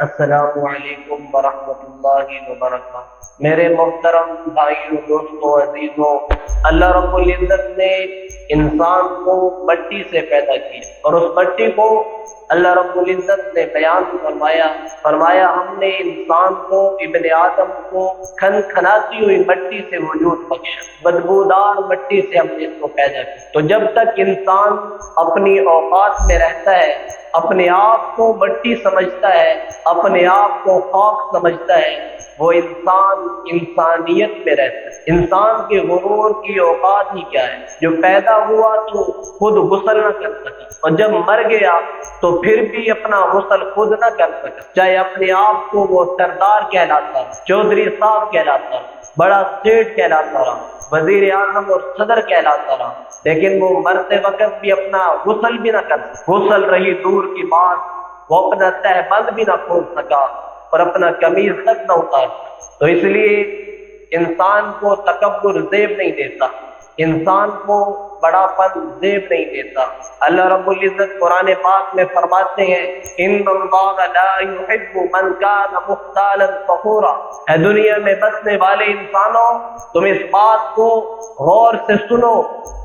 السلام علیکم ورحمۃ اللہ وبرکاتہ۔ میرے محترم بھائیوں، دوستوں، عزیزوں، اللہ رب العزت نے انسان کو مٹی سے پیدا کیا اور اس مٹی کو اللہ رب العزت نے بیان فرمایا ہم نے انسان کو، ابن آدم کو کھنکھناتی ہوئی مٹی سے وجود بخشا، بدبودار مٹی سے ہم نے اس کو پیدا کیا۔ تو جب تک انسان اپنی اوقات میں رہتا ہے، اپنے آپ کو مٹی سمجھتا ہے، اپنے آپ کو خاک سمجھتا ہے، وہ انسان انسانیت میں رہتا ہے۔ انسان کے غرور کی اوقات ہی کیا ہے؟ جو پیدا ہوا تو خود غسل نہ کر سکا، اور جب مر گیا تو پھر بھی اپنا غسل خود نہ کر سکا، چاہے اپنے آپ کو وہ سردار کہلاتا رہا، چودھری صاحب کہلاتا رہا، بڑا سیٹ کہلاتا رہا، وزیر اعظم اور صدر کہلاتا رہا، لیکن وہ مرتے وقت بھی اپنا غسل بھی نہ کر سکا۔ غسل رہی دور کی بات، وہ اپنا تہبند بھی نہ کھول سکا اور اپنا قمیض تک نہ اتار سکا۔ تو اس لیے انسان کو تکبر زیب نہیں دیتا، انسان کو بڑا پن زیب نہیں دیتا۔ اللہ رب العزت قرآن پاک میں فرماتے ہیں ان اللہ لا يحب من كان مختالا فخورا۔ اے دنیا میں بسنے والے انسانوں، تم اس بات کو غور سے سنو،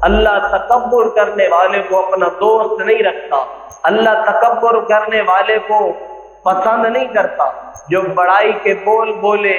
اللہ تکبر کرنے والے کو اپنا دوست نہیں رکھتا، اللہ تکبر کرنے والے کو پسند نہیں کرتا۔ جو بڑائی کے بول بولے،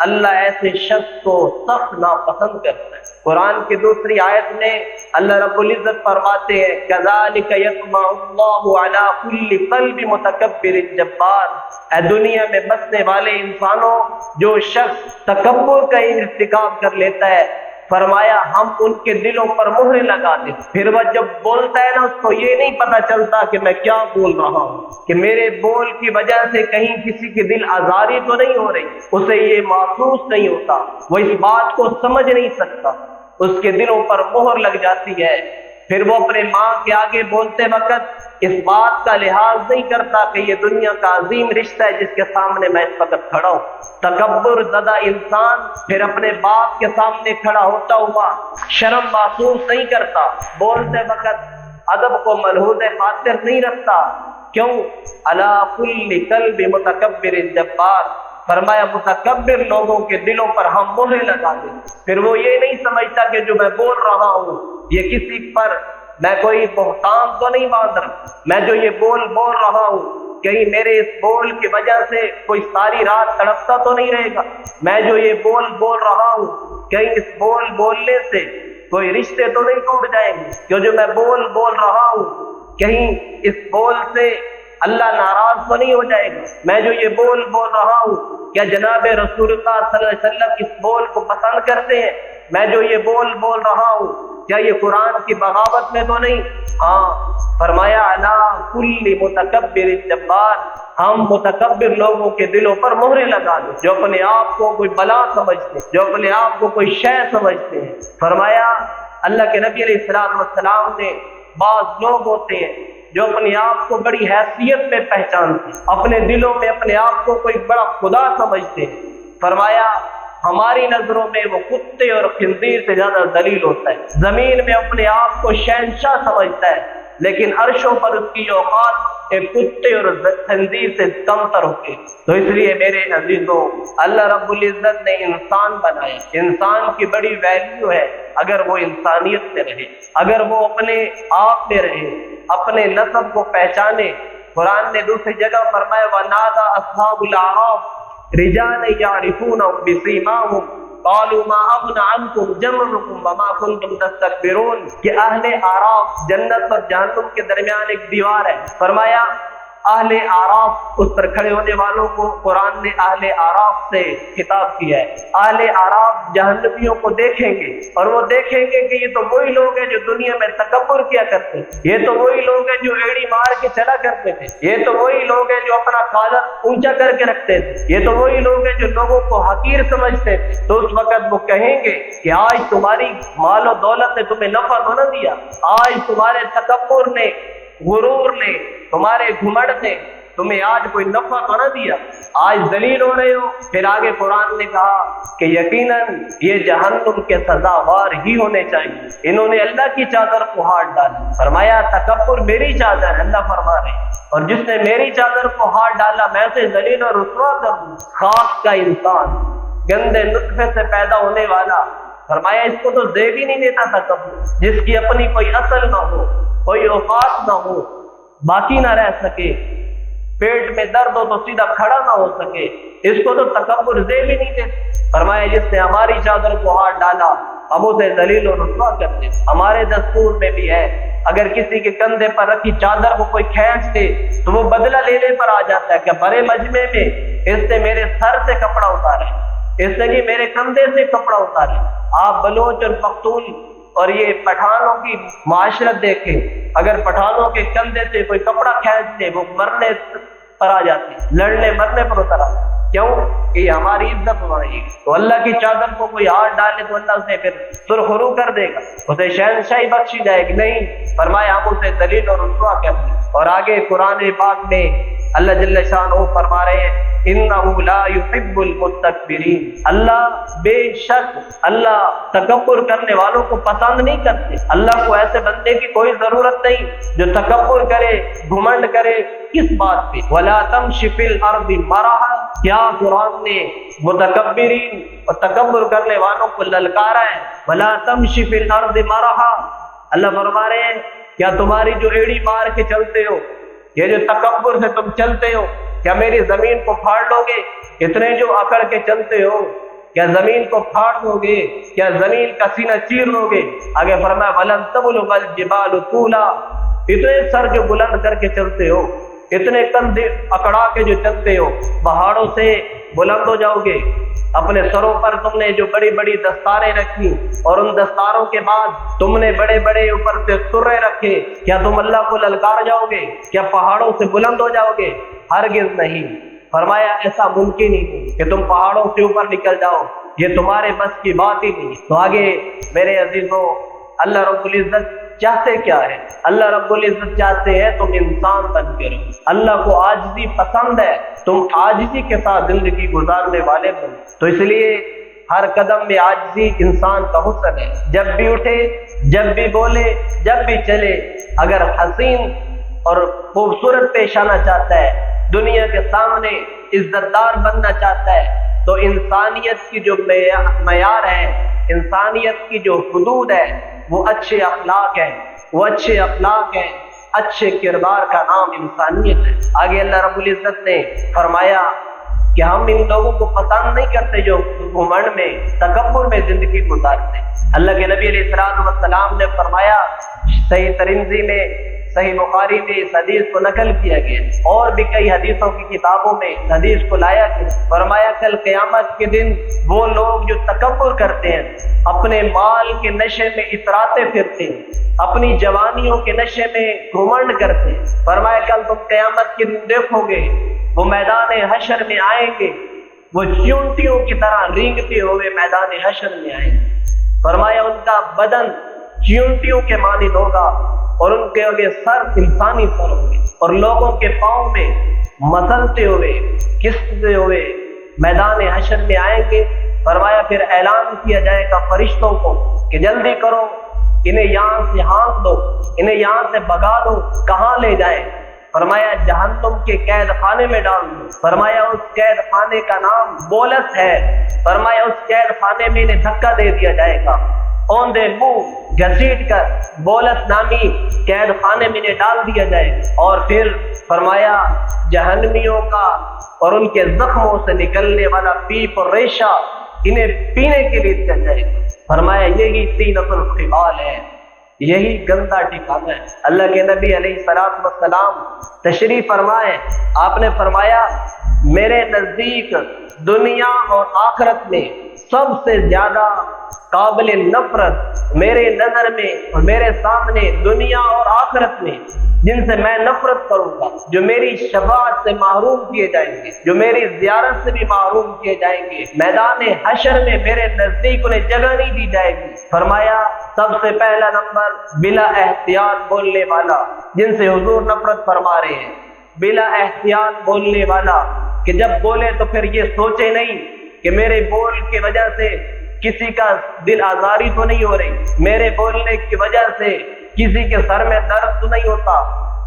اللہ ایسے شخص کو سخت ناپسند کرتا ہے۔ قرآن کی دوسری آیت میں اللہ رب العزت فرماتے ہیں كَذَلِكَ يَطْبَعُ اللَّهُ عَلَى كُلِّ قَلْبِ مُتَكَبِّرٍ جَبَّارٍ۔ اے دنیا میں بسنے والے انسانوں، جو شخص تکبر کا ارتکاب کر لیتا ہے، فرمایا ہم ان کے دلوں پر مہر لگا دیتے، پھر وہ جب بولتا ہے نا، اس کو یہ نہیں پتا چلتا کہ میں کیا بول رہا ہوں، کہ میرے بول کی وجہ سے کہیں کسی کے دل آزاری تو نہیں ہو رہی، اسے یہ محسوس نہیں ہوتا، وہ اس بات کو سمجھ نہیں سکتا، اس کے دلوں پر مہر لگ جاتی ہے۔ پھر وہ اپنے ماں کے آگے بولتے وقت اس بات کا لحاظ نہیں کرتا کہ یہ دنیا کا عظیم رشتہ ہے جس کے سامنے میں اس وقت کھڑا ہوں۔ تکبر زدہ انسان پھر اپنے باپ کے سامنے کھڑا ہوتا ہوا شرم محسوس نہیں کرتا، بولتے وقت ادب کو ملحوظ خاطر نہیں رکھتا۔ کیوں؟ علی کل قلب متکبر جبار، فرمایا متکبر لوگوں کے دلوں پر ہم مہر لگا دیں۔ پھر وہ یہ نہیں سمجھتا کہ جو میں بول رہا ہوں یہ کسی پر میں کوئی بہتان تو نہیں باندھ رہا، میں جو یہ بول رہا ہوں کہیں میرے اس بول کی وجہ سے کوئی ساری رات تڑپتا تو نہیں رہے گا، میں جو یہ بول رہا ہوں کہیں اس بولنے سے کوئی رشتے تو نہیں ٹوٹ جائیں گے، جو میں بول رہا ہوں کہیں اس بول سے اللہ ناراض تو نہیں ہو جائے گا، میں جو یہ بول رہا ہوں کیا جناب رسول اللہ صلی اللہ علیہ وسلم اس بول کو پسند کرتے ہیں، میں جو یہ بول رہا ہوں کیا یہ قرآن کی بغاوت میں تو نہیں؟ ہاں، فرمایا علی کل متکبر جبار، ہم متکبر لوگوں کے دلوں پر مہرے لگا دیں، جو اپنے آپ کو کوئی بلا سمجھتے ہیں، جو اپنے آپ کو کوئی شے سمجھتے ہیں۔ فرمایا اللہ کے نبی علیہ السلام نے بعض لوگ ہوتے ہیں جو اپنے آپ کو بڑی حیثیت میں پہچانتے ہیں، اپنے دلوں میں اپنے آپ کو کوئی بڑا خدا سمجھتے ہیں، فرمایا ہماری نظروں میں وہ کتے اور خنزیر سے زیادہ ذلیل ہوتا ہے، زمین میں اپنے آپ کو شہنشاہ سمجھتا ہے، لیکن عرشوں پر اس کی اوقات ایک کتے اور خنزیر سے کم تر ہوتے۔ تو اس لیے میرے عزیزوں، اللہ رب العزت نے انسان بنایا، انسان کی بڑی ویلیو ہے اگر وہ انسانیت سے رہے، اگر وہ اپنے آپ میں رہے، اپنے نسب کو پہچانے۔ قرآن نے دوسری جگہ فرمایا وَنَادَى أَصْحَابُ الْأَعْرَافِ رِجَالًا يَعْرِفُونَهُم بِسِيمَاهُمْ قَالُوا مَا أَغْنَىٰ عَنكُمْ جَمْعُكُمْ وَمَا كُنتُمْ تَسْتَكْبِرُونَ کہ اہل اعراف، جنت اور جہنم کے درمیان ایک دیوار ہے، فرمایا اہل اعراف، اس پر کھڑے ہونے والوں کو قرآن نے اہل اعراف سے خطاب کیا ہے۔ اہل اعراف جہنمیوں کو دیکھیں گے اور وہ دیکھیں گے کہ یہ تو وہی لوگ ہیں جو دنیا میں تکبر کیا کرتے تھے، یہ تو وہی لوگ ہیں جو ایڑی مار کے چلا کرتے تھے، یہ تو وہی لوگ ہیں جو اپنا کالر اونچا کر کے رکھتے تھے، یہ تو وہی لوگ ہیں جو لوگوں کو حقیر سمجھتے تھے۔ تو اس وقت وہ کہیں گے کہ آج تمہاری مال و دولت نے تمہیں نفع تو نہ دیا، آج تمہارے تکبر نے، غرور نے، تمہارے گھمنڈ نے، تمہیں آج کوئی نفع تو نہ دیا، آج ذلیل ہو رہے ہو۔ پھر آگے قرآن نے کہا کہ یقیناً یہ جہنم کے سزاوار ہی ہونے چاہیے، انہوں نے اللہ کی چادر کو ہاتھ ڈالا۔ فرمایا تکبر میری چادر ہے، اللہ فرما رہے ہیں، اور جس نے میری چادر کو ہاتھ ڈالا میں اسے ذلیل اور رسوا کر دوں۔ خاک کا انسان، گندے نطفے سے پیدا ہونے والا، فرمایا اس کو تو زیب ہی نہیں دیتا تکبر، جس کی اپنی کوئی اصل نہ ہو، کوئی اوقات نہ ہو، باقی نہ رہ سکے، پیٹ میں درد ہو تو سیدھا کھڑا نہ ہو سکے، اس کو تو تکبر زیب ہی نہیں دیتا۔ فرمایا جس نے ہماری چادر کو ہاتھ ڈالا ہم اسے ذلیل و رسوا کر دیں۔ ہمارے دستور میں بھی ہے اگر کسی کے کندھے پر رکھی چادر کو کوئی کھینچ دے تو وہ بدلہ لینے پر آ جاتا ہے کہ بڑے مجمع میں اس نے میرے سر سے کپڑا اتارا، اس نے جی میرے کندھے سے کپڑا اتارا۔ آپ بلوچ اور پختون اور یہ پٹھانوں کی معاشرت دیکھیں، اگر پٹھانوں کے کندھے سے کوئی کپڑا کھینچ دے وہ مرنے پر آ جاتے ہیں، لڑنے مرنے پر اتر آتے ہیں۔ کیوں کہ یہ ہماری عزت بڑھے گی۔ تو اللہ کی چادر کو کوئی ہاتھ ڈالے تو اللہ اسے پھر سرخرو کر دے گا، اسے شہنشاہی بخشی جائے گی؟ نہیں، فرمایا ہم اسے ذلیل اور رسوا کر دیں۔ اور آگے قرآن پاک میں اللہ جل شانہ فرما رہے ہیں انہ لا یحب المستکبرین، اللہ بے شک اللہ تکبر کرنے والوں کو پسند نہیں کرتے۔ اللہ کو ایسے بندے کی کوئی ضرورت نہیں جو تکبر کرے، گھمنڈ کرے۔ کس بات پہ؟ ولا تمشی فی الارض مرحا، کیا قرآن نے متکبرین اور تکبر کرنے والوں کو للکارا ہے؟ ولا تمشی فی الارض مرحا، اللہ فرما رہے ہیں کیا تمہاری جو ایڑی مار کے چلتے ہو، یہ جو تکبر سے تم چلتے ہو، کیا میری زمین کو پھاڑ لو گے؟ اتنے جو اکڑ کے چلتے ہو کیا زمین کو پھاڑ دو گے؟ کیا زمین کا سینہ چیر لو گے؟ آگے فرمایا وَلَن تَبْلُغَ الْجِبَالُ طُولًا، اتنے سر جو بلند کر کے چلتے ہو، اتنے کندھے اکڑا کے جو چلتے ہو، پہاڑوں سے بلند ہو جاؤ گے۔ اپنے سروں پر تم نے جو بڑی بڑی دستاریں رکھی اور ان دستاروں کے بعد تم نے بڑے بڑے اوپر سے سرے رکھے، کیا تم اللہ کو للکار جاؤ گے؟ کیا پہاڑوں سے بلند ہو جاؤ گے؟ ہرگز نہیں۔ فرمایا ایسا ممکن ہی نہیں کہ تم پہاڑوں سے اوپر نکل جاؤ، یہ تمہارے بس کی بات ہی نہیں۔ تو آگے میرے عزیزوں، اللہ رب العزت چاہتے کیا ہے؟ اللہ رب العزت چاہتے ہیں تم انسان بن کے رہو۔ اللہ کو عاجزی پسند ہے، تم عاجزی کے ساتھ زندگی گزارنے والے بنو۔ تو اس لیے ہر قدم میں عاجزی انسان کا حسن ہے، جب بھی اٹھے، جب بھی بولے، جب بھی چلے، اگر حسین اور خوبصورت پیش آنا چاہتا ہے، دنیا کے سامنے عزت دار بننا چاہتا ہے، تو انسانیت کی جو معیار ہے، انسانیت کی جو حدود ہے، وہ اچھے اخلاق ہیں، وہ اچھے اخلاق ہیں، اچھے کردار کا نام انسانیت ہے۔ آگے اللہ رب العزت نے فرمایا کہ ہم ان لوگوں کو پسند نہیں کرتے جو گھمنڈ میں، تکبر میں زندگی گزارتے ہیں۔ اللہ کے نبی علیہ السلام نے فرمایا، صحیح ترمذی میں، صحیح بخاری میں اس حدیث کو نقل کیا گیا، اور بھی کئی حدیثوں کی کتابوں میں اس حدیث کو لایا گیا۔ فرمایا کل قیامت کے دن وہ لوگ جو تکبر کرتے ہیں، اپنے مال کے نشے میں اتراتے پھرتے ہیں، اپنی جوانیوں کے نشے میں گھمنڈ کرتے ہیں، فرمایا کل تم قیامت کے دن دیکھو گے وہ میدان حشر میں آئیں گے، وہ چونٹیوں کی طرح رینگتے ہوئے میدان حشر میں آئیں گے۔ فرمایا ان کا بدن چونٹیوں کے مانند ہوگا اور ان کے آگے سر انسانی سر ہوں گے، اور لوگوں کے پاؤں میں مسلتے ہوئے، کستے ہوئے میدان حشر میں آئیں گے۔ فرمایا پھر اعلان کیا جائے گا فرشتوں کو کہ جلدی کرو، انہیں یہاں سے ہانک دو، انہیں یہاں سے بھگا دو، کہاں لے جائیں؟ فرمایا جہنم کے قید خانے میں ڈال دو۔ فرمایا اس قید خانے کا نام بولس ہے۔ فرمایا اس قید خانے میں انہیں دھکا دے دیا جائے گا، اوندے منہ گھسیٹ کر بولس نامی قید خانے میں انہیں ڈال دیا جائے، اور پھر فرمایا جہنمیوں کا اور ان کے زخموں سے نکلنے والا پیپ اور ریشہ انہیں پینے کے لیے دیا جائے گا۔ فرمایا یہی طینۃ الخبال ہے، یہی گندا ٹھکانہ ہے۔ اللہ کے نبی علیہ السلام تشریف فرمائے، آپ نے فرمایا میرے نزدیک دنیا اور آخرت میں سب سے زیادہ قابل نفرت میرے نظر میں اور میرے سامنے دنیا اور آخرت میں جن سے میں نفرت کروں گا، جو میری شفاعت سے محروم کیے جائیں گے، جو میری زیارت سے بھی محروم کیے جائیں گے، میدان حشر میں میرے نزدیک انہیں جگہ نہیں دی جائے گی۔ فرمایا سب سے پہلا نمبر بلا احتیاط بولنے والا، جن سے حضور نفرت فرما رہے ہیں، بلا احتیاط بولنے والا کہ جب بولے تو پھر یہ سوچے نہیں کہ میرے بول کی وجہ سے کسی کا دل آزاری تو نہیں ہو رہی، میرے بولنے کی وجہ سے کسی کے سر میں درد تو نہیں ہوتا،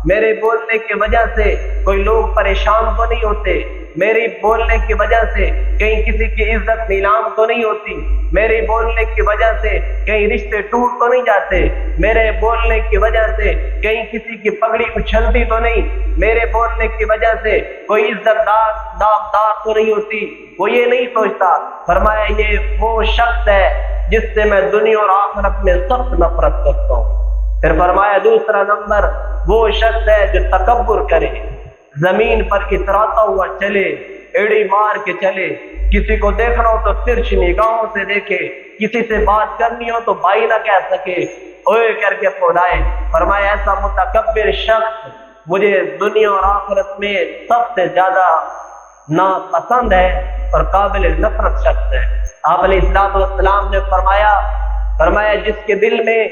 میرے بولنے کی وجہ سے کوئی لوگ پریشان تو نہیں ہوتے، میری بولنے کی وجہ سے کہیں کسی کی عزت نیلام تو نہیں ہوتی، میری بولنے کی وجہ سے کہیں رشتے ٹوٹ تو نہیں جاتے، میرے بولنے کی وجہ سے کہیں کسی کی پگڑی اچھلتی تو نہیں، میرے بولنے کی وجہ سے کوئی عزت داغدار تو نہیں ہوتی، وہ یہ نہیں سوچتا۔ فرمایا یہ وہ شخص ہے جس سے میں دنیا اور آخرت میں سخت نفرت کرتا ہوں۔ پھر فرمایا دوسرا نمبر وہ شخص ہے جو تکبر کرے، زمین پر اتراتا ہوا چلے، ایڑی مار کے چلے، کسی کو دیکھنا ہو تو ترچ نگاہوں سے دیکھے، کسی سے بات کرنی ہو تو بھائی نہ کہہ سکے، اوئے کر کے پھولائے۔ فرمایا ایسا متکبر شخص مجھے دنیا اور آخرت میں سب سے زیادہ ناپسند ہے اور قابل نفرت شخص ہے۔ آپ علیہ السلام نے فرمایا جس کے دل میں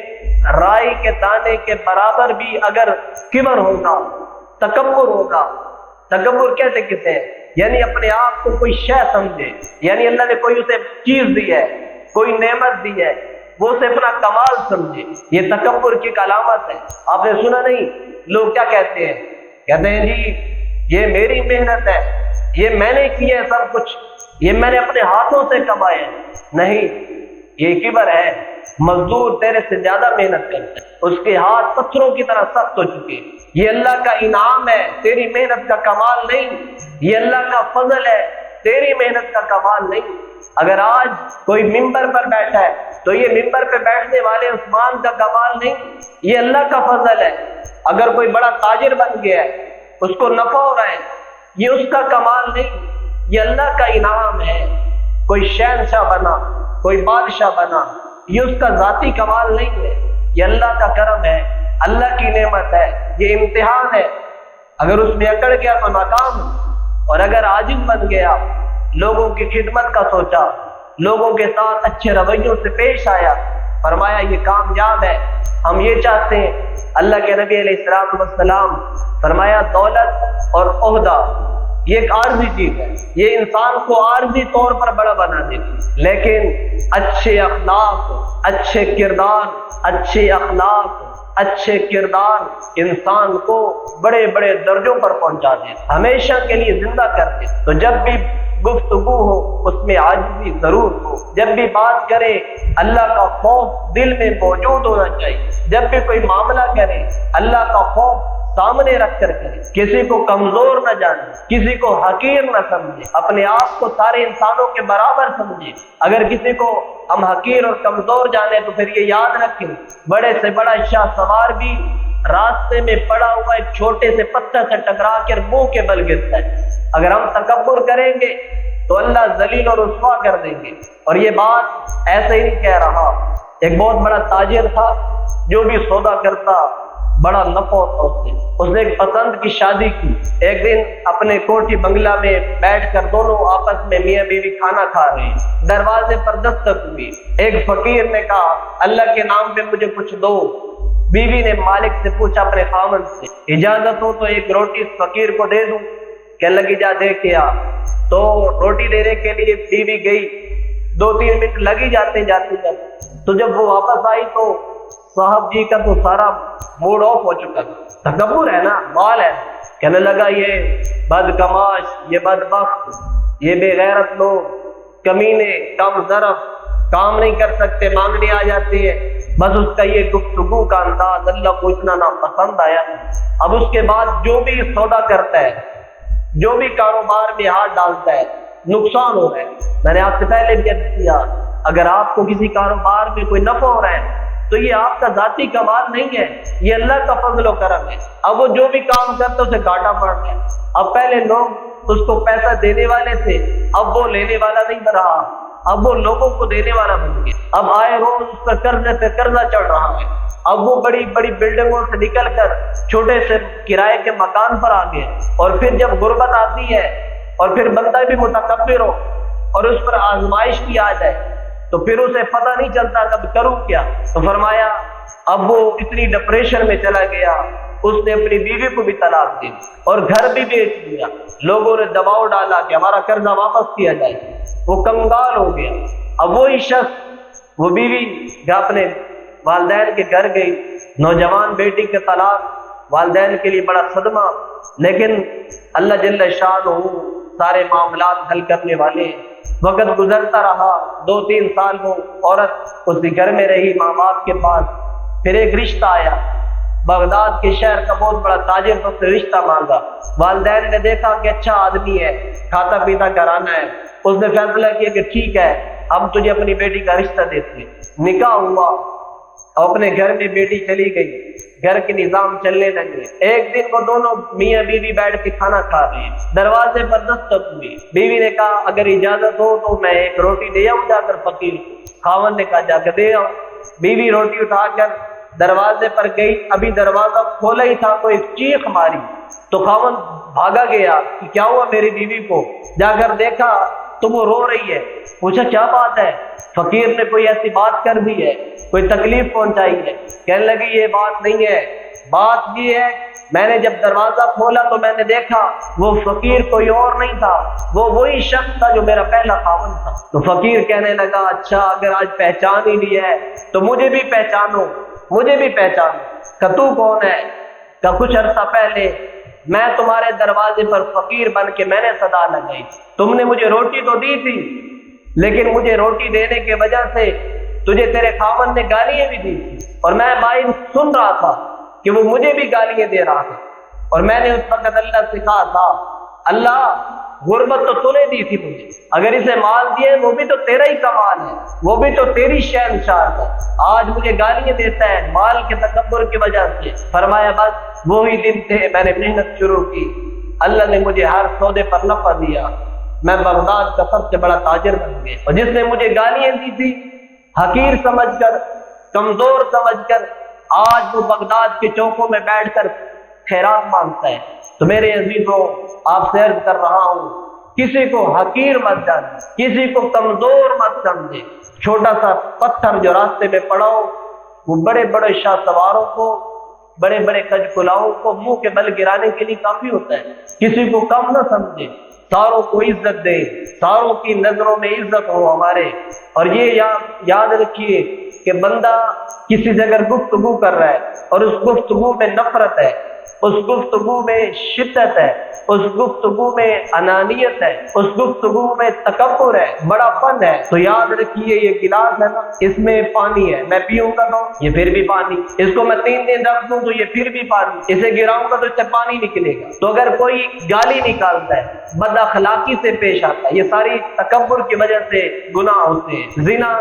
رائی کے دانے کے برابر بھی اگر کبر ہوگا، تکبر ہوگا، تکبر کہتے کسے ہیں؟ یعنی اپنے آپ کو کوئی شے سمجھے، یعنی اللہ نے کوئی اسے چیز دی ہے، کوئی نعمت دی ہے، وہ اسے اپنا کمال سمجھے، یہ تکبر کی ایک علامت ہے۔ آپ نے سنا نہیں لوگ کیا کہتے ہیں جی یہ میری محنت ہے، یہ میں نے کی ہے سب کچھ، یہ میں نے اپنے ہاتھوں سے کمایا ہے۔ نہیں، یہ کبر ہے۔ مزدور تیرے سے زیادہ محنت کرتا ہے، اس کے ہاتھ پتھروں کی طرح سخت ہو چکے، یہ اللہ کا انعام ہے، تیری محنت کا کمال نہیں، یہ اللہ کا فضل ہے، تیری محنت کا کمال نہیں۔ اگر آج کوئی ممبر پر بیٹھا ہے تو یہ ممبر پہ بیٹھنے والے عثمان کا کمال نہیں، یہ اللہ کا فضل ہے۔ اگر کوئی بڑا تاجر بن گیا ہے، اس کو نفع ہو رہا ہے، یہ اس کا کمال نہیں، یہ اللہ کا انعام ہے۔ کوئی شہنشاہ بنا، کوئی بادشاہ بنا، یہ اس کا ذاتی کمال نہیں ہے، یہ اللہ کا کرم ہے، اللہ کی نعمت ہے، یہ امتحان ہے۔ اگر اس میں اکڑ گیا تو ناکام، اور اگر عاجز بن گیا، لوگوں کی خدمت کا سوچا، لوگوں کے ساتھ اچھے رویوں سے پیش آیا، فرمایا یہ کامیاب ہے۔ ہم یہ چاہتے ہیں، اللہ کے نبی علیہ السلام فرمایا دولت اور عہدہ یہ ایک عارضی چیز ہے، یہ انسان کو عارضی طور پر بڑا بنا دیتی، لیکن اچھے اخلاق، اچھے کردار، اچھے اخلاق، اچھے کردار انسان کو بڑے بڑے درجوں پر پہنچا دیتے، ہمیشہ کے لیے زندہ کرتے۔ تو جب بھی گفتگو ہو اس میں عاجزی ضرور ہو، جب بھی بات کرے اللہ کا خوف دل میں موجود ہونا چاہیے، جب بھی کوئی معاملہ کرے اللہ کا خوف سامنے رکھ کر کرے، کسی کو کمزور نہ جانے، کسی کو حقیر نہ سمجھے، اپنے آپ کو سارے انسانوں کے برابر سمجھے۔ اگر کسی کو ہم حقیر اور کمزور جانے تو پھر یہ یاد رکھیں بڑے سے بڑا شاہ سوار بھی راستے میں پڑا ہوا ایک چھوٹے سے پتھر سے ٹکرا کر منہ کے بل گرتا ہے۔ اگر ہم تکبر کریں گے تو اللہ ذلیل اور رسوا کر دیں گے۔ اور یہ بات ایسے ہی نہیں کہہ رہا، ایک بہت بڑا تاجر تھا جو بھی سودا کرتا بڑا نفع ہوتا اس نے ایک پسند کی شادی کی۔ ایک دن اپنے کوٹھی بنگلہ میں بیٹھ کر دونوں آپس میں میاں بیوی کھانا کھا رہے ہیں، دروازے پر دستک ہوئی، ایک فقیر نے کہا اللہ کے نام پہ مجھے کچھ دو۔ بیوی نے مالک سے پوچھا اپنے خاوند سے اجازت ہو تو ایک روٹی اس فقیر کو دے دوں؟ کہنے لگی جا دے کے آ۔ تو روٹی دینے کے لیے بیوی گئی، 2-3 منٹ لگی جاتے تو جب وہ واپس آئی تو صاحب جی کا تو سارا موڈ آف ہو چکا تھا، تکبر ہے نا، مال ہے۔ کہنے لگا یہ بدکماش، یہ بدبخت، یہ بے غیرت لوگ، کمینے، کم ظرف، کام نہیں کر سکتے، مانگنے آ جاتی ہے۔ بس اس کا یہ گفتگو کا انداز اللہ کو اتنا ناپسند آیا۔ اب اس کے بعد جو بھی سودا کرتا ہے، جو بھی کاروبار میں ہاتھ ڈالتا ہے، نقصان ہو رہا ہے۔ میں نے آپ سے پہلے بھی عرض کیا، اگر آپ کو کسی کاروبار میں کوئی نفع ہو رہا ہے تو یہ آپ کا ذاتی کمال نہیں ہے، یہ اللہ کا فضل و کرم ہے۔ اب وہ جو بھی کام کرتا ہے اسے گھاٹا پڑ رہا ہے۔ اب پہلے لوگ اس کو پیسہ دینے والے تھے، اب وہ لینے والا نہیں رہا، اب وہ لوگوں کو دینے والا بن گیا۔ اب آئے روز اس پر قرضے پہ قرضہ چڑھ رہا ہے۔ اب وہ بڑی بڑی بلڈنگوں سے نکل کر چھوٹے سے کرائے کے مکان پر آ گئے۔ اور پھر جب غربت آتی ہے اور پھر بندہ بھی متکبر ہو اور اس پر آزمائش کی آ جائے تو پھر اسے پتہ نہیں چلتا کب کروں کیا۔ تو فرمایا اب وہ اتنی ڈپریشن میں چلا گیا، اس نے اپنی بیوی کو بھی طلاق دی اور گھر بھی بیچ دیا. لوگوں نے دباؤ ڈالا کہ ہمارا قرضہ واپس کیا جائے. وہ کنگال ہو گیا. اب وہی شخص وہ بیوی اپنے والدین کے گھر گئی, نوجوان بیٹی کے طلاق, والدین کے لیے بڑا صدمہ. لیکن اللہ جل شانہ سارے معاملات حل کرنے والے. وقت گزرتا رہا, 2-3 سال وہ عورت اسی گھر میں رہی ماں باپ کے پاس. پھر ایک رشتہ آیا, بغداد کے شہر کا بہت بڑا تاجر تو اس نے رشتہ مانگا. والدین نے دیکھا کہ اچھا آدمی ہے, کھاتا پیتا گھرانہ ہے. اس نے فیصلہ کیا کہ ٹھیک ہے ہم تجھے اپنی بیٹی کا رشتہ دیتے ہیں. نکاح ہوا اور اپنے گھر میں بیٹی چلی گئی. گھر کے نظام چلنے لگے. ایک دن وہ دونوں میاں بیوی بیٹھ کے کھانا کھا رہے ہیں. دروازے پر دستک ہوئی. بیوی نے کہا اگر اجازت ہو تو میں ایک روٹی دے آؤں جا کر فقیر کو. خاوند نے کہا جا کر دے آؤ. بیوی روٹی اٹھا کر دروازے پر گئی. ابھی دروازہ کھولا ہی تھا تو ایک چیخ ماری تو خاوند بھاگا گیا کہ کیا ہوا میری بیوی کو. جا کر دیکھا تو وہ رو رہی ہے. پوچھا کیا بات ہے؟ فقیر نے کوئی ایسی بات کر دی ہے, کوئی تکلیف پہنچائی ہے؟ کہنے لگی یہ بات نہیں ہے, بات یہ ہے میں نے جب دروازہ کھولا تو میں نے دیکھا وہ فقیر کوئی اور نہیں تھا, وہ وہی شخص تھا جو میرا پہلا خاوند تھا. تو فقیر کہنے لگا اچھا اگر آج پہچان ہی لی ہے تو مجھے بھی پہچانو, مجھے بھی پہچانو. کہ تو کون ہے؟ کہ کچھ عرصہ پہلے میں تمہارے دروازے پر فقیر بن کے میں نے صدا لگائی. تم نے مجھے روٹی تو دی تھی لیکن مجھے روٹی دینے کی وجہ سے تجھے تیرے خاوند نے گالیاں بھی دی تھی اور میں بائن سن رہا تھا کہ وہ مجھے بھی گالیاں دے رہا تھا. اور میں نے اس وقت اللہ سے کہا تھا اللہ غربت تو تو نے دی تھی مجھے, اگر اسے مال دیے وہ بھی تو تیرا ہی کمال ہے, وہ بھی تو تیری شہنشاہ ہے. آج مجھے گالیاں دیتا ہے مال کے تکبر کی وجہ سے. فرمایا بس وہی دن تھے میں نے محنت شروع کی, اللہ نے مجھے ہر سودے پر نفع دیا, میں بغداد کا سب سے بڑا تاجر بن گیا. اور جس نے مجھے گالیاں دی تھی حقیر سمجھ کر, کمزور سمجھ کر, آج وہ بغداد کے چوکوں میں بیٹھ کر خیرات مانگتا ہے. تو میرے عزیزوں آپ سے عرض کر رہا ہوں کسی کو حقیر مت جانیں, کسی کو کمزور مت سمجھے. چھوٹا سا پتھر جو راستے میں پڑا ہو وہ بڑے بڑے شاہ سواروں کو, بڑے بڑے کج کلاؤں کو منہ کے بل گرانے کے لیے کافی ہوتا ہے. کسی کو کم نہ سمجھے, ساروں کو عزت دے, ساروں کی نظروں میں عزت ہو ہمارے. اور یہ یاد رکھیے کہ بندہ کسی سے اگر گفتگو کر رہا ہے اور اس گفتگو میں نفرت ہے, اس گفتگو میں شدت ہے, اس گفتگو میں انانیت ہے, اس گفتگو میں تکبر ہے, بڑا فن ہے, تو یاد رکھیے یہ گلاس ہے نا اس میں پانی ہے, میں پیوں گا تو یہ پھر بھی پانی, اس کو میں 3 دن رکھ دوں تو یہ پھر بھی پانی, اسے گراؤں گا تو اس سے پانی نکلے گا. تو اگر کوئی گالی نکالتا ہے, بد اخلاقی سے پیش آتا ہے, یہ ساری تکبر کی وجہ سے گناہ ہوتے ہیں. زنا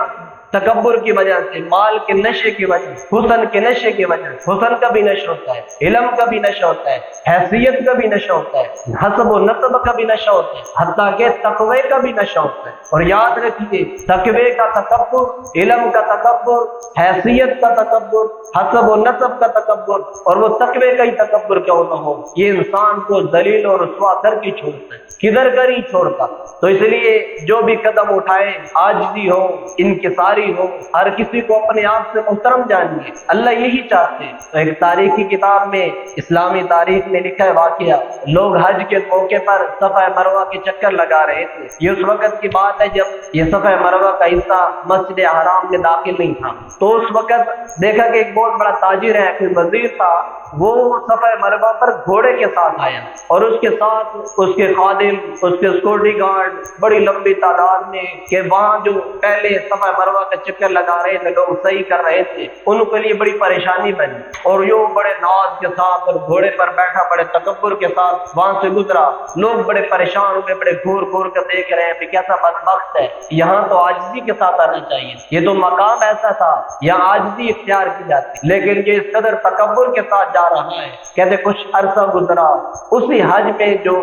تکبر کی وجہ سے, مال کے نشے کی وجہ سے, حسن کے نشے کی وجہ سے. حسن کا بھی نشہ ہوتا ہے, علم کا بھی نشہ ہوتا ہے, حیثیت کا بھی نشہ ہوتا ہے, حسب و نسب کا بھی نشہ ہوتا ہے, حتیٰ کہ تقوی کا بھی نشہ ہوتا ہے. اور یاد رکھیے تقوی کا تکبر, علم کا تکبر, حیثیت کا تکبر, حسب و نسب کا تکبر, اور وہ تقوی کا ہی تکبر کیوں نہ ہو, یہ انسان کو ذلیل اور رسوا کر کے چھوڑتا ہے, کدھر کر ہی چھوڑتا. تو اس لیے جو بھی قدم اٹھائے عاجزی ہو, انکساری ہو, ہر کسی کو اپنے آپ سے محترم جانیے, اللہ یہی چاہتے ہیں. تو ایک تاریخی کتاب میں, اسلامی تاریخ میں لکھا ہے واقعہ, لوگ حج کے موقع پر صفا مروہ کے چکر لگا رہے تھے. یہ اس وقت کی بات ہے جب یہ صفا مروہ کا حصہ مسجد حرام میں داخل نہیں تھا. تو اس وقت دیکھا کہ ایک بہت بڑا تاجر ہے, کوئی وزیر تھا, وہ صفا مروہ پر گھوڑے کے ساتھ آیا اور اس کے ساتھ اس کے خادم, اس کے سیکورٹی گارڈ بڑی لمبی تعداد میں, کہ وہاں جو پہلے صفا مروہ کا چکر لگا رہے تھے لوگ صحیح کر رہے تھے, ان کے لیے بڑی پریشانی بنی. اور یوں بڑے ناز کے ساتھ اور گھوڑے پر بیٹھا بڑے تکبر کے ساتھ وہاں سے گزرا. لوگ بڑے پریشان ہوئے, بڑے گھور گھور کر دیکھ رہے ہیں کہ کیسا بدبخت ہے, یہاں تو عاجزی کے ساتھ آنا چاہیے, یہ تو مقام ایسا تھا یہاں عاجزی اختیار کی جاتی, لیکن یہ اس قدر تکبر کے ساتھ جا رہا ہے. کہتے کچھ عرصہ گزرا, اسی حج میں جو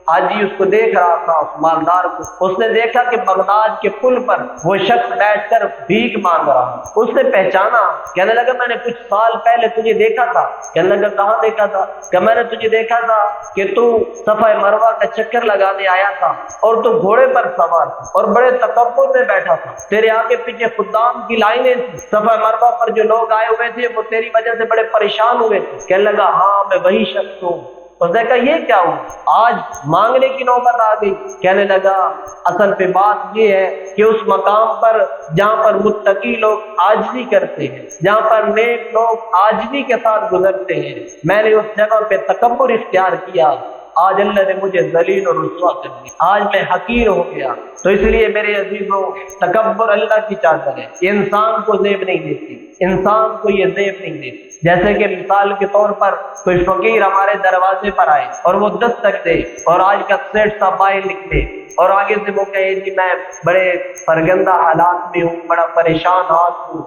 حاجی اس کو دیکھ رہا تھا، اس مالدار کو، اس نے دیکھا کہ بغداد کے پل پر وہ شخص بیٹھ کر بھیک مانگ رہا، اس نے پہچانا، کہنے لگا میں نے کچھ سال پہلے تجھے دیکھا تھا۔ کہنے لگا کہاں دیکھا تھا؟ کہ میں نے تجھے دیکھا تھا کہ تو صفا مروہ کا چکر لگانے آیا تھا اور تو گھوڑے پر سوار تھا اور بڑے تکبر میں بیٹھا تھا، تیرے آگے پیچھے خدام کی لائنیں تھی، صفا مروہ پر جو لوگ آئے ہوئے تھے وہ تیری وجہ سے بڑے پریشان ہوئے تھے۔ کہنے لگا ہاں میں وہی شخص ہوں۔ اس نے کہا یہ کیا ہوا، آج مانگنے کی نوبت آ گئی؟ کہنے لگا اصل پہ بات یہ ہے کہ اس مقام پر جہاں پر متقی لوگ عاجزی کرتے ہیں، جہاں پر نیک لوگ عاجزی کے ساتھ گزرتے ہیں، میں نے اس جگہ پہ تکبر اختیار کیا، آج اللہ نے مجھے ذلیل اور رسوا کر دیا، آج میں حقیر ہو گیا۔ تو اس لیے میرے عزیزوں، تکبر اللہ کی چادر ہے، یہ انسان کو زیب نہیں دیتی، انسان کو یہ زیب نہیں دیتی۔ جیسے کہ مثال کے طور پر کوئی فقیر ہمارے دروازے پر آئے اور وہ دستک دے اور آج کا سیٹ سا بائیں لکھے اور آگے سے وہ کہے جی میں بڑے سرگندہ حالات میں ہوں، بڑا پریشان حال ہوں،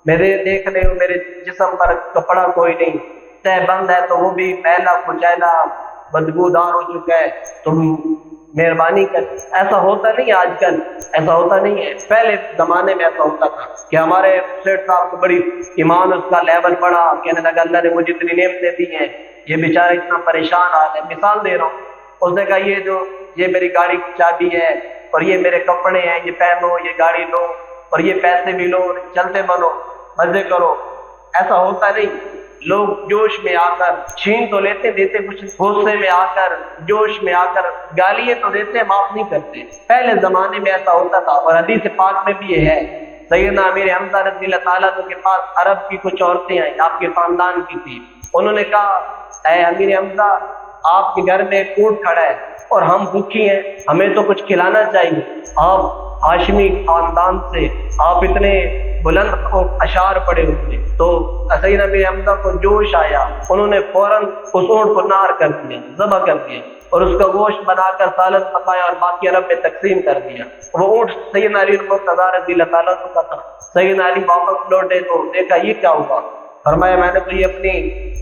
میرے دیکھ رہے ہو میرے جسم پر کپڑا کوئی نہیں، تہ بند ہے تو وہ بھی میلا کچیلا بدبودار ہو چکا ہے، تم مہربانی کر۔ ایسا ہوتا نہیں آج کل، ایسا ہوتا نہیں ہے، پہلے زمانے میں ایسا ہوتا تھا کہ ہمارے سیٹ صاحب کو بڑی ایمان اس کا لیول بڑھا، کہنے لگا اللہ نے مجھے اتنی نعمتیں دی ہیں، یہ بیچارہ اتنا پریشان حال ہے۔ مثال دے رہا ہوں، اس نے کہا یہ میری گاڑی کی چابی ہے اور یہ میرے کپڑے ہیں، یہ پہنو، یہ گاڑی لو اور یہ پیسے بھی لو، چلتے بنو، مزے کرو۔ ایسا ہوتا نہیں، لوگ جوش میں آ کر چھین تو لیتے، دیتے کچھ، غصے میں آ کر جوش میں آ کر گالیاں تو دیتے، معاف نہیں کرتے۔ پہلے زمانے میں ایسا ہوتا تھا، اور حدیث پاک میں بھی یہ ہے، سیدنا امیر حمزہ رضی اللہ تعالیٰ عنہ کے پاس عرب کی کچھ عورتیں آئیں، آپ کے خاندان کی تھی، انہوں نے کہا اے امیر حمزہ آپ کے گھر میں ایک اونٹ کھڑا ہے اور ہم بھوکی ہیں، ہمیں تو کچھ کھلانا چاہیے، آپ ہاشمی خاندان سے، آپ اتنے بلند اشعار پڑے ہوئے۔ تو سیدنا امیر حمزہ کو جوش آیا، انہوں نے فوراً اس اونٹ کو نار کر دیا، ذبح کر دیا اور اس کا گوشت بنا کر سالن پکایا اور باقی عرب میں تقسیم کر دیا۔ وہ اونٹ سیدنا علی مرتضیٰ رضی اللہ تعالیٰ عنہ کا تھا۔ سیدنا علی واپس لوٹے تو دیکھا یہ کیا ہوا، فرمایا میں نے تو یہ اپنی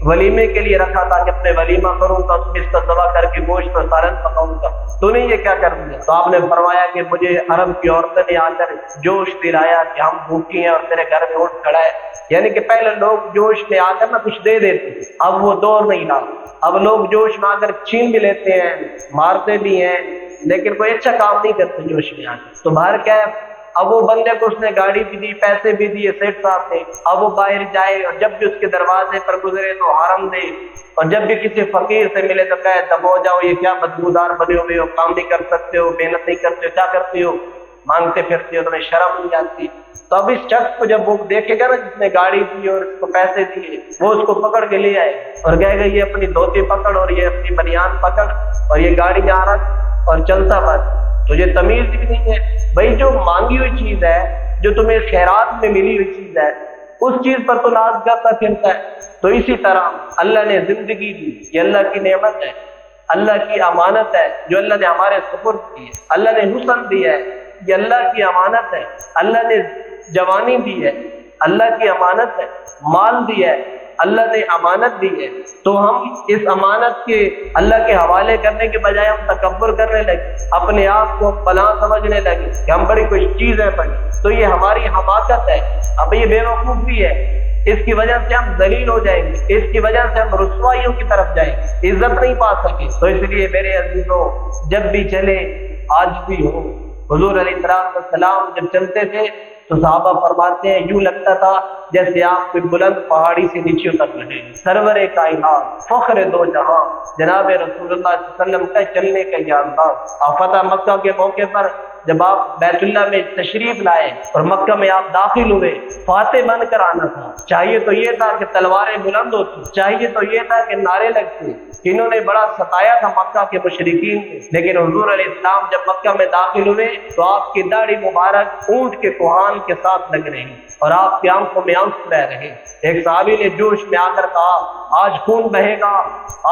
ولیمے کے لیے رکھا تھا کہ اپنے ولیمہ کروں گا، اس میں اس کا ذبح کر کے گوشت اور سالن پکاؤں گا، تو نے یہ کیا کر دیا؟ تو آپ نے فرمایا کہ مجھے عرب کی عورتوں نے آ کر جوش دلایا کہ ہم بھوکی ہیں اور تیرے گھر میں اونٹ کھڑا ہے۔ یعنی کہ پہلے لوگ جوش میں آ کر نہ کچھ دے دیتے، اب وہ دور نہیں رہا، اب لوگ جوش میں آ کر چھین بھی لیتے ہیں، مارتے بھی ہیں، لیکن کوئی اچھا کام نہیں کرتے جوش میں آ کر۔ تو باہر کیا ہے، اب وہ بندے کو اس نے گاڑی بھی دی، پیسے بھی دیے سیٹ صاحب نے، اب وہ باہر جائے اور جب بھی اس کے دروازے پر گزرے تو حرم دے، اور جب بھی کسی فقیر سے ملے تو کہے دبو جاؤ، یہ کیا بدبودار بنے ہوئے ہو، کام نہیں کر سکتے ہو، محنت نہیں کرتے ہو، کیا کرتے ہو، مانگتے پھرتے ہو، تمہیں شرم نہیں آتی۔ تو اب اس شخص کو جب وہ دیکھے گا نا جس نے گاڑی دی اور اس کو پیسے دیے، وہ اس کو پکڑ کے لے آئے اور کہے گا یہ اپنی دھوتی پکڑ اور یہ اپنی بنیان پکڑ اور یہ گاڑی آ رکھ اور چلتا بس، تجھے تمیز بھی نہیں ہے۔ بھائی جو مانگی ہوئی چیز ہے، جو تمہیں خیرات میں ملی ہوئی چیز ہے، اس چیز پر تو ناز کرتا پھرتا ہے۔ تو اسی طرح اللہ نے زندگی دی، یہ اللہ کی نعمت ہے، اللہ کی امانت ہے جو اللہ نے ہمارے سپرد کی ہے۔ اللہ نے حسن دیا ہے، یہ اللہ کی امانت ہے۔ اللہ نے جوانی دی ہے، اللہ کی امانت ہے۔ مال دیا ہے، اللہ نے امانت دی ہے۔ تو ہم اس امانت کے اللہ کے حوالے کرنے کے بجائے ہم تکبر کرنے لگے، اپنے آپ کو فلاں سمجھنے لگے کہ ہم بڑی کچھ چیزیں پڑھی، تو یہ ہماری حماقت ہے، اب یہ بے وقوفی ہے۔ اس کی وجہ سے ہم ذلیل ہو جائیں گے، اس کی وجہ سے ہم رسوائیوں کی طرف جائیں گے، عزت نہیں پا سکے۔ تو اس لیے میرے عزیزوں، جب بھی چلے آج بھی ہو، حضور علیہ السلام جب چلتے تھے تو صحابہ فرماتے ہیں یوں لگتا تھا جیسے آپ کوئی بلند پہاڑی سے نیچے اتر رہے ہیں۔ سرور کائنات، فخر دو جہاں، جناب رسول اللہ صلی اللہ علیہ وسلم کا چلنے کا یہ انداز۔ فتح مکہ کے موقع پر جب آپ بیت اللہ میں تشریف لائے اور مکہ میں آپ داخل ہوئے، فاتح بن کر آنا تھا۔ چاہیے تو یہ تھا کہ تلواریں بلند ہوتی، چاہیے تو یہ تھا کہ نعرے لگتے، انہوں نے بڑا ستایا تھا مکہ کے مشرکین کو، لیکن حضور علیہ السلام جب مکہ میں داخل ہوئے تو آپ کی داڑھی مبارک اونٹ کے کوہان کے ساتھ لگ رہی اور آپ کی آنکھوں میں آنسو بہ رہے۔ ایک صحابی نے جوش میں آ کر کہا آج خون بہے گا،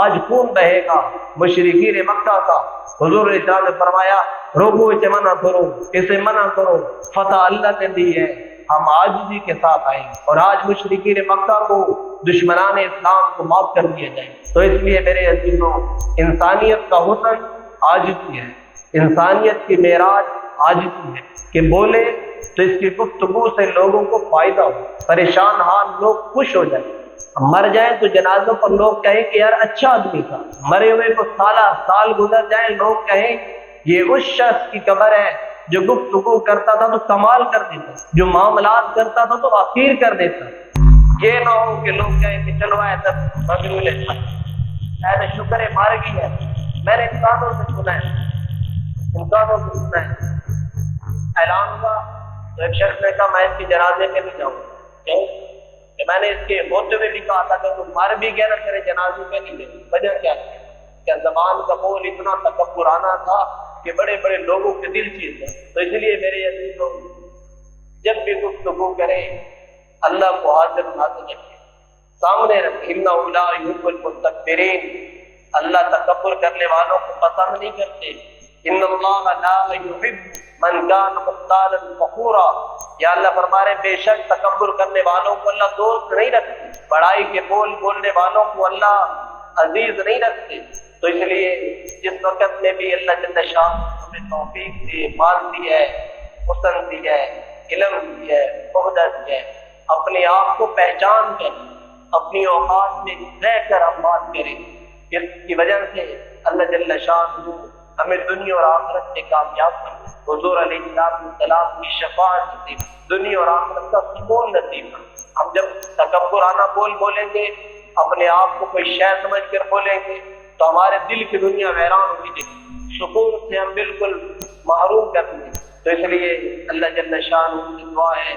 آج خون بہے گا مشرکین مکہ کا۔ حضور علیہ السلام نے فرمایا روکو، اسے منع کرو، اسے منع کرو، فتح اللہ نے دی ہے، ہم عاجزی کے ساتھ آئیں اور آج مشرکین مکہ کو، دشمنان اسلام کو معاف کر دیا جائے۔ تو اس لیے میرے عزیزوں، انسانیت کا حسن عاجزی ہے، انسانیت کی معراج عاجزی ہے کہ بولے تو اس کی گفتگو سے لوگوں کو فائدہ ہو، پریشان حال لوگ خوش ہو جائیں، مر جائیں تو جنازوں پر لوگ کہیں کہ یار اچھا آدمی تھا، مرے ہوئے کو سال گزر جائیں لوگ کہیں یہ اس شخص کی قبر ہے جو گفتگو کرتا تھا تو کمال کر دیتا، جو معاملات کرتا تھا تو اخیر کر دیتا۔ یہ نہ ہو کہ لوگ کہیں کہ چلو ایسا مغرور ہے، ایسا شکر ہے مار گئی ہے، میں نے انسانوں سے سنا ہے اعلان ہوا تو ایک شخص نے کہا میں اس کی جنازے پہ نہیں جاؤں، کیوں کہ میں نے اس کے ہوتے ہوئے بھی کہا تھا کہ تم مر بھی گیا نا تیرے جنازے پہ نہیں جاؤں۔ وجہ کیا ہے کہ زبان کا بول اتنا تکبرانہ تھا کہ بڑے بڑے لوگوں کے دل چیز ہے۔ تو اس لیے میرے عزیزوں جب بھی گفتگو کریں اللہ کو حاضر ناظر رکھیں، سامنے رکھیں، انہ لا یحب المستکبرین، اللہ تکبر کرنے والوں کو پسند نہیں کرتے، ان اللہ لا یحب من کان مختالا فخورا، یا اللہ فرما رہے بے شک تکبر کرنے والوں کو اللہ دوست نہیں رکھتے، بڑائی کے بول بولنے والوں کو اللہ عزیز نہیں رکھتے۔ تو اس لیے جس وقت میں بھی اللہ جل شان ہمیں توفیق دی، مال دی ہے، حسن دی ہے، علم دی ہے، عہدہ دی ہے، اپنے آپ کو پہچان کر اپنی اوقات میں رہ کر ہم بات کریں، جس کی وجہ سے اللہ جل شان ہمیں دنیا اور آخرت میں کامیاب کرے، حضور علیہ السلام کی شفاعت نصیب، دنیا اور آخرت کا سکون نصیب۔ ہم جب تکبرانہ بول بولیں گے، اپنے آپ کو کوئی شے سمجھ کر بولیں گے تو ہمارے دل کی دنیا ویران ہو جائے گی، سکون سے ہم بالکل محروم کر دیں گے۔ تو اس لیے اللہ جل شان کی دعا ہے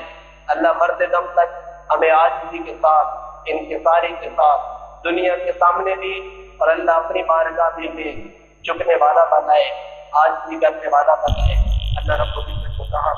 اللہ مرد دم تک ہمیں عاجزی کے ساتھ، انکساری کے ساتھ دنیا کے سامنے بھی اور اللہ اپنی بارگاہ میں جھکنے والا بنائے، عاجزی کرنے والا بنائے۔ اللہ رب العزت کو کہا